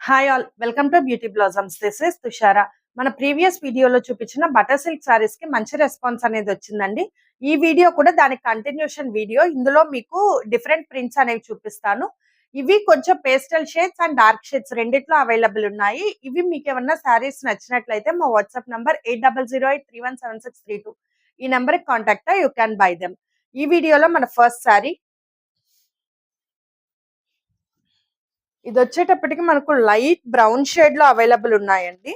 Hi all, welcome to beauty blossoms. This is Tushara. మన previous వీడియోలో చూపించిన బటర్ సిల్క్ సారీస్ కి మంచి రెస్పాన్స్ అనేది వచ్చిందండి. ఈ వీడియో కూడా దానికి కంటిన్యూషన్ వీడియో. ఇందులో మీకు డిఫరెంట్ ప్రింట్స్ అనేవి చూపిస్తాను. ఇవి కొంచెం pastel shades and dark shades రెండిట్లో అవైలబుల్ ఉన్నాయి. ఇవి మీకు ఏమన్నా సారీస్ నచ్చినట్లయితే మా వాట్సాప్ నంబర్ 8008317632 ఈ నెంబర్ కి contact you can buy them. ఈ వీడియోలో మన ఫస్ట్ సారీ ఇది వచ్చేటప్పటికి మనకు లైట్ బ్రౌన్ షేడ్ లో అవైలబుల్ ఉన్నాయండి.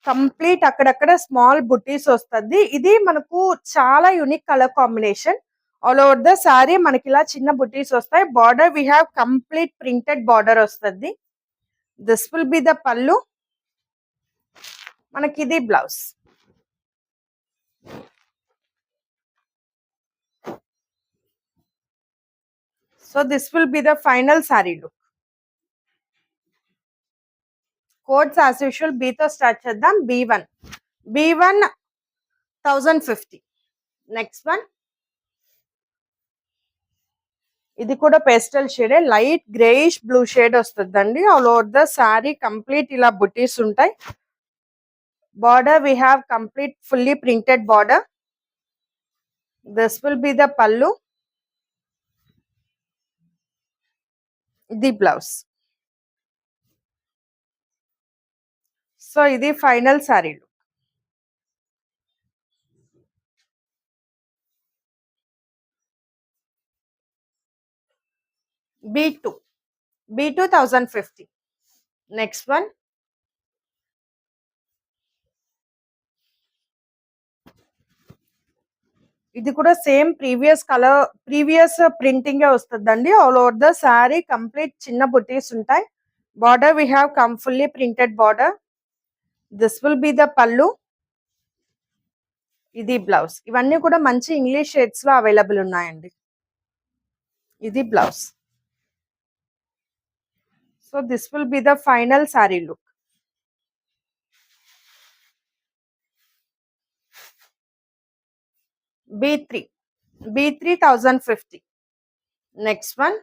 కంప్లీట్ అక్కడక్కడ స్మాల్ బుటీస్ వస్తుంది. ఇది మనకు చాలా unique colour combination. All over the sari మనకి ఇలా చిన్న బుటీస్ వస్తాయి. Border we have complete printed border వస్తుంది. This will be the pallu. మనకి ఇది blouse. So this will be the final sari look. Codes as usual B తో స్టార్ట్ చేద్దాం. B1 1050. నెక్స్ట్ వన్ ఇది కూడా pastel shade, light greyish blue shade వస్తుందండి. All over the sari complete ఇలా బుటీస్ ఉంటాయి. Border we have complete fully printed border. This will be the pallu. ఇది blouse. So ఇది final sari look. B2 1050. Next one ఇది కూడా same previous printing వస్తుందండి. All over the sari complete చిన్న బుటీస్ ఉంటాయి. Border we have fully printed border. This will be the pallu. ఇది blouse. ఇవన్నీ కూడా మంచి ఇంగ్లీష్ షేడ్స్ లో అవైలబుల్ ఉన్నాయండి. ఇది blouse. So this will be the final sari look. B3 1050. Next one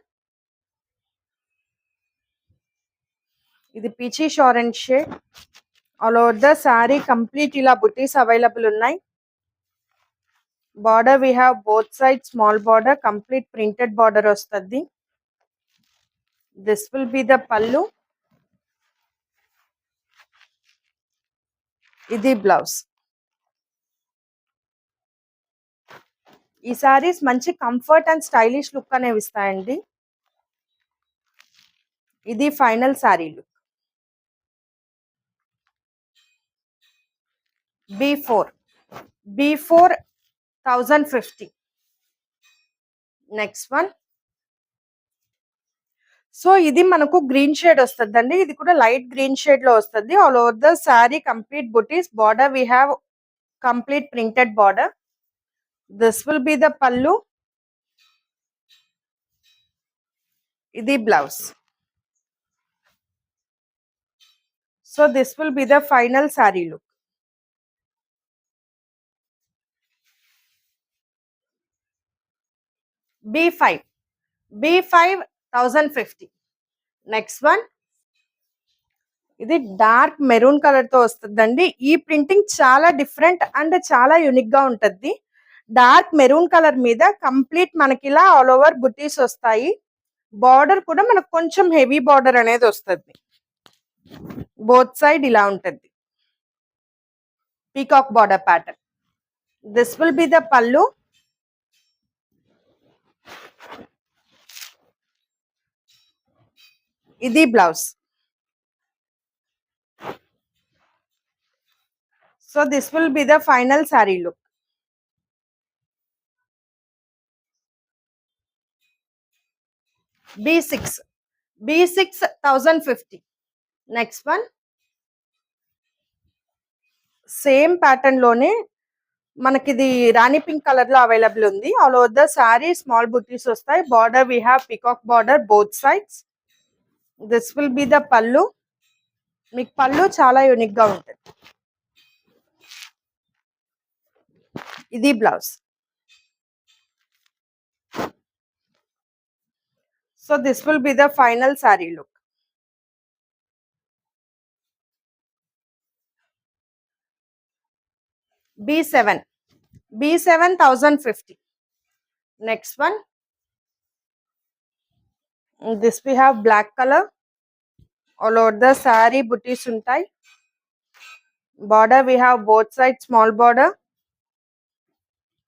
ఇది peachish orange shade. All over the sari complete ఇలా butis available ఉన్నాయి. Border we have both side small border, complete printed border వస్తుంది. This will be the pallu. ఇది blouse. ఈ సారీస్ మంచి comfort and stylish look అనేవి ఇస్తాయండి. ఇది final sari look. B4 1050. Next one so ఇది మనకు గ్రీన్ షేడ్ వస్తుందండి. ఇది కూడా లైట్ గ్రీన్ షేడ్ లో వస్తుంది. All over the sari complete butis. Border we have complete printed border. This will be the pallu. ఇది blouse. So this will be the final sari look. B5 1050. Next one ఇది dark maroon colour తో వస్తుందండి. ఈ printing చాలా different and చాలా unique గా ఉంటుంది. Dark maroon colour మీద కంప్లీట్ మనకి ఇలా ఆల్ ఓవర్ బుటీస్ వస్తాయి. బార్డర్ కూడా మనకు కొంచెం హెవీ బార్డర్ అనేది వస్తుంది. బోత్ సైడ్ ఇలా ఉంటుంది. Peacock border pattern. This will be the pallu. ఇది blouse. So this will be the final sari look. B6 1050. Next one same pattern లోనే మనకి ఇది రాణి పింక్ కలర్ లో అవైలబుల్ ఉంది. All over the sari small buttis వస్తాయి. Border we have peacock border both sides. This will be the pallu. మీకు పళ్ళు చాలా unique గా ఉంటుంది. ఇది blouse. So this will be the final sari look. B7. B7 1050. Next one. This we have black color. All over the saree booties untai. Border we have both sides small border.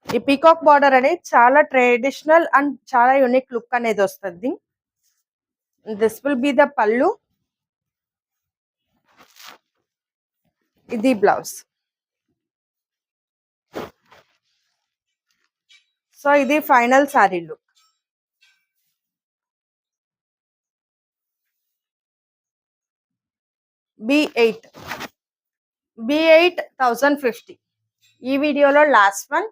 ఈ peacock border అనేది చాలా traditional and చాలా unique look అనేది వస్తుంది. This will be the పళ్ళు. ఇది blouse. So ఇది final sari look. B8. B8 1050. ఈ వీడియోలో last one.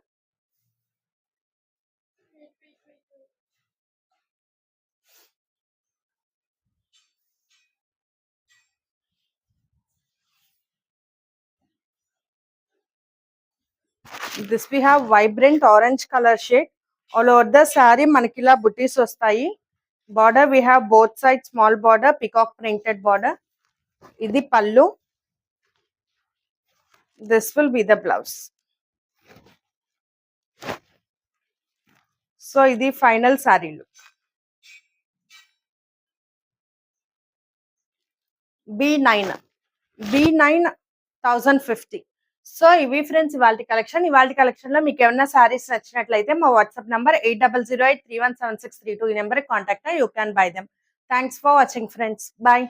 This we have vibrant orange color shade. All over the saree మనకి ఇలా బుటీస్ వస్తాయి. Border we have both sides small border, peacock printed border. ఇది పళ్ళు. This will be the blouse. So ఇది final sari look. B9. B9 1050. సో ఇవి friends ఇవాళ collection లో మీకు ఏమైనా సారీస్ నచ్చినట్లయితే మా వాట్సాప్ నంబర్ 8008317632 ఈ number contact you can buy them. Thanks for watching friends. Bye.